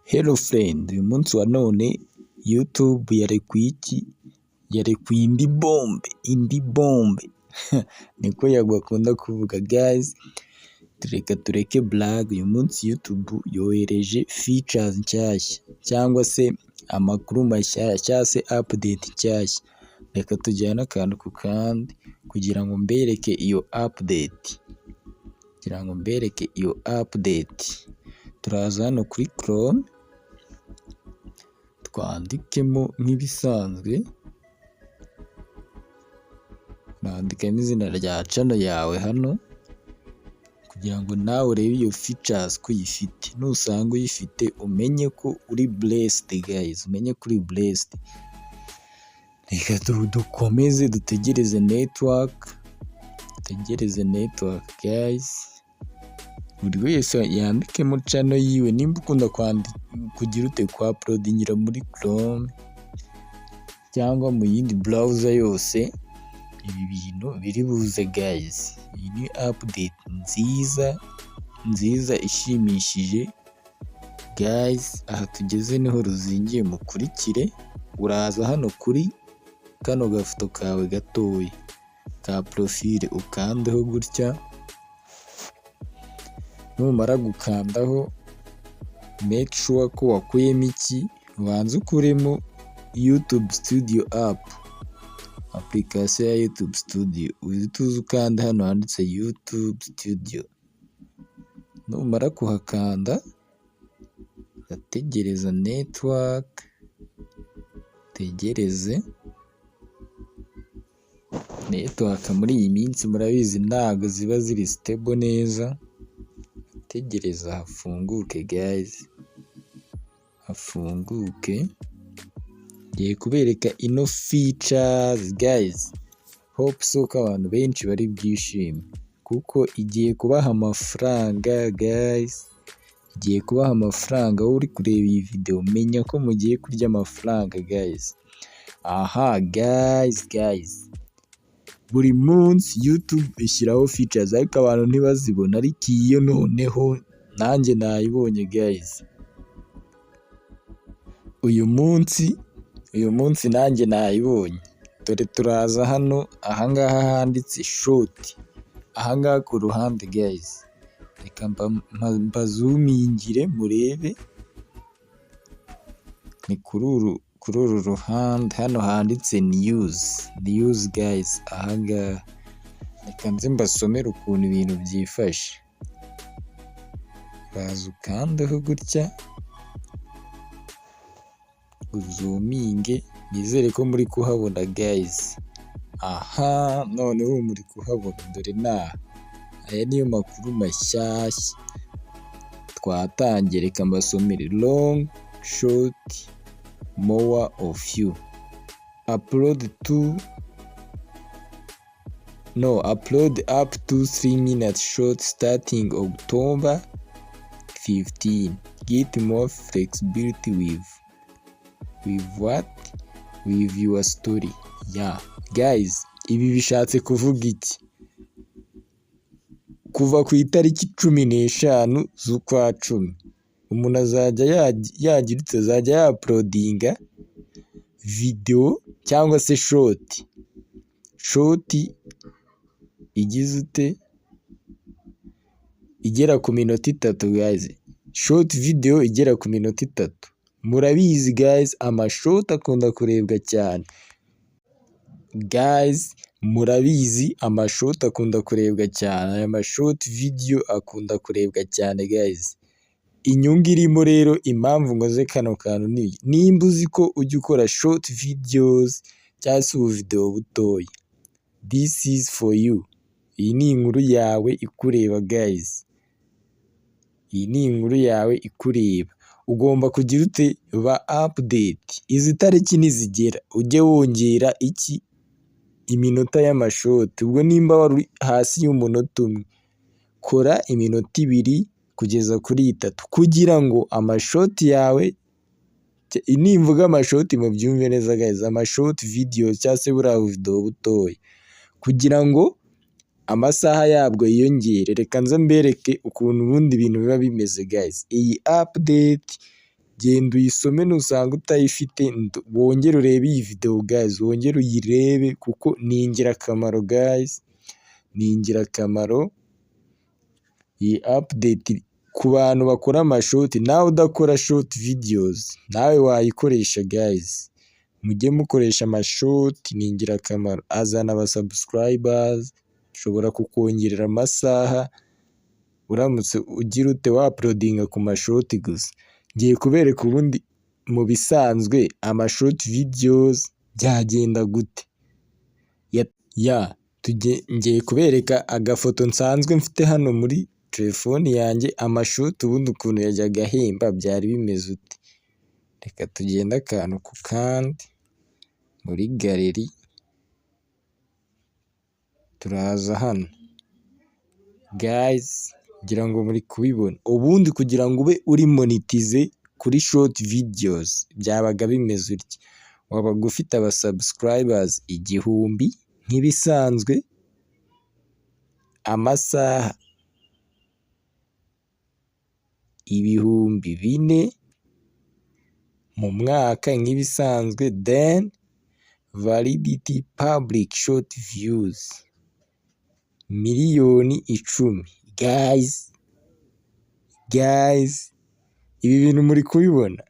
Hello friend, uyu munsi wa none YouTube yarekuye iki? Yarekuye indi bombe niko bakunda kuvuga guys, tureke blague. Uyu munsi YouTube yohereje features nshyashya cyangwa se amakuru mashyashya cyangwa se update nshyashya. Reka tujyane akantu ku kandi kugira ngo mbereke iyo update. Turaza hano kuri Chrome twandikemo nk'ibisanzwe, nandikamo izina rya channel yawe hano kugira ngo nawe urebe iyo features ko uyifite. Nusanga uyifite umenye ko uri blessed guys, umenye ko uri blessed. Reka dukomeze dutegereze network guys. Buri wese yandikemo channel yiwe. Nimba ukunda kugira kwa uploadingira muri Chrome cyangwa mu yindi browser yose, ibi bintu biri buze guys. Iyi ni update nziza ishimishije guys. Aha tugeze niho ruzingiye, mukurikire. Uraza hano kuri kano gafoto kawe gatoya ka profile, ukandeho gutya. Numara gukandaho make sure ko wakuyemo iki, ubanze ukuremo YouTube Studio app, application ya YouTube Studio. Uhita uza ukanda hano handitse YouTube Studio. Numara kuhakanda ugategereza network, tegereze network. Muri iyi minsi murabizi ntago ziba ziri stable neza. Tegereza hafunguke guys, hafunguke. Ngiye kubereka ino features guys. Hope so ko abantu benshi bari byishime kuko igiye kubaha amafaranga guys, igiye kubaha amafaranga. Wowe uri kureba iyi video menya ko mugiye kurya amafaranga guys. Aha guys, buri munsi YouTube ishyiraho features ariko abantu ntibazibona, ariko iyo noneho nanjye nayibonye guys. Uyu munsi nanjye nayibonye. Dore turaza hano, ahangaha handitse short, ahangaha ku ruhande guys. Reka mbazumingire murebe, ni kuri uru ruhande hano handitse news guys. Ahangaha reka nze mbasomere ukuntu ibintu byifashe. Uraza ukandeho gutya, uzuminge. Nizere ko muri kuhabona guys. Aha noneho muri kuhabona, dore aya niyo makuru mashyashya twatangiye. Reka mbasomere long short more of you upload up to 3 minutes short starting October 15. Get more flexibility with your story. Yeah guys, ibi bishatse kuvuga iki? Kuva ku itariki 15 z'ukwa 10 umuntu azajya azajya ya-uploadinga video cyangwa se short igize igera ku minota 3 guys. Short video igera ku minota 3. Murabizi guys, amashort akunda kurebwa cyane guys, murabizi amashort akunda kurebwa cyane. Aya mashort video akunda kurebwa cyane guys. Inyungu irimo rero, impamvu ngoze kano kantu ni nimba uzi ko ujya ukora short videos cyangwa se ubuvideo butoya, this is for you. Iyi ni inkuru yawe ikureba guys, iyi ni inkuru yawe ikureba. Ugomba kugira ba update. Izi tariki nizigera ujye wongera iminota y'amashort. Ubwo nimba wari hasi y'umunota umwe, kora iminota 2 kugeza kuri 3 kugira ngo amashort yawe, nimvuga amashort mubyumve neza guys, amashort video cyangwa se buriya video butoya, kugira ngo amasaha yabwo yiyongere. Reka nze mbereke ukuntu ubundi ibintu biba bimeze guys. Iyi update genda uyisome nusanga utayifite wongere urebe iyi video guys, wongere uyirebe kuko ni ingirakamaro guys, ni ingirakamaro. Iyi update ku bantu bakora amashoti, nawe udakora short videos nawe wayikoresha guys, mujye mukoresha amashoti, ni ingirakamaro, azana aba subscribers, ushobora kukongerera amasaha uramutse ugira ute wa-uploadinga ku mashoti gusa. Ngiye kubereka ubundi mu bisanzwe amashoti videos byagenda gute. Ngiye kubereka agafoto nsanzwe mfite hano muri telefoni yanjye, amashoti ubundi ukuntu yajyaga ahemba byari bimeze ute. Reka tugende akantu ku kandi, muri galeri turaza hano guys, ngira ngo muri kubibona. Ubundi kugira ngo ube uri monetize kuri short videos byabaga bimeze utya, wabaga ufite aba subscribers 1000 nk'ibisanzwe, amasaha 4,000 mu mwaka nk'ibisanzwe, then validity public short views 10,000,000 guys, ibi bintu muri kubibona.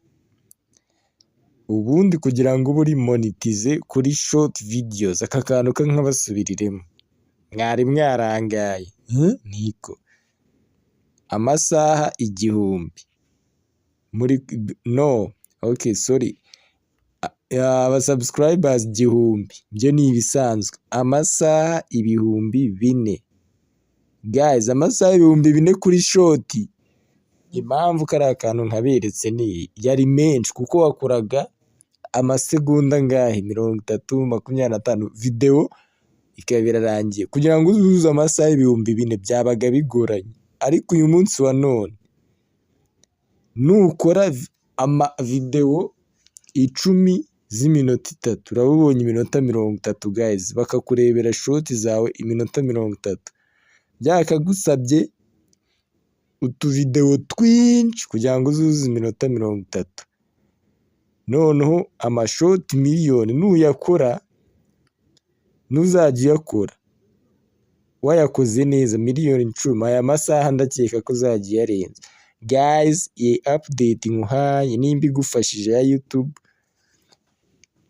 Ubundi kugira ngo ube uri monetize kuri short videos, aka kantu nk'abasubiriremo, mwari mwarangaye niko amasaha 1000 muri aba subscribers 1000 byo ni ibisanzwe, amasaha 4,000 guys, amasaha 4,000 kuri shoti. Impamvu kariya kantu nkaberetse ni yari menshi kuko wakoraga amasegonda ngahe 30-25 video ikaba irarangiye. Kugira ngo uzuze amasaha 4,000 byabaga bigoranye, ariko uyu munsi wa none nukora video 10 z'iminota 3 uraba ubonye iminota 30 guys, bakakurebera shoti zawe iminota 30. Byakagusabye utuvideo twinshi kugira ngo uzuze iminota 30. Noneho amashoti miliyoni nuyakora, nuzajya uyakora wayakoze neza, 10,000,000 aya masaha ndakeka ko uzagiye yarenze guys. Iyi update nkuhaye nimba igufashije ya YouTube,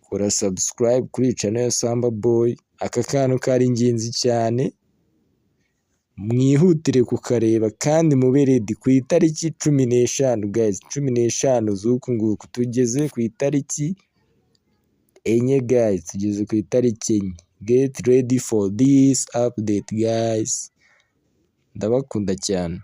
kora subscribe kuri channel ya Samba Boy. Aka kantu kari ingenzi cyane, mwihutire kukareba kandi mube ready ku itariki 15 guys, 15 z'uku nguku. Tugeze ku itariki 4 guys, tugeze ku itariki 4. Get ready for this update guys, ndabakunda cyane.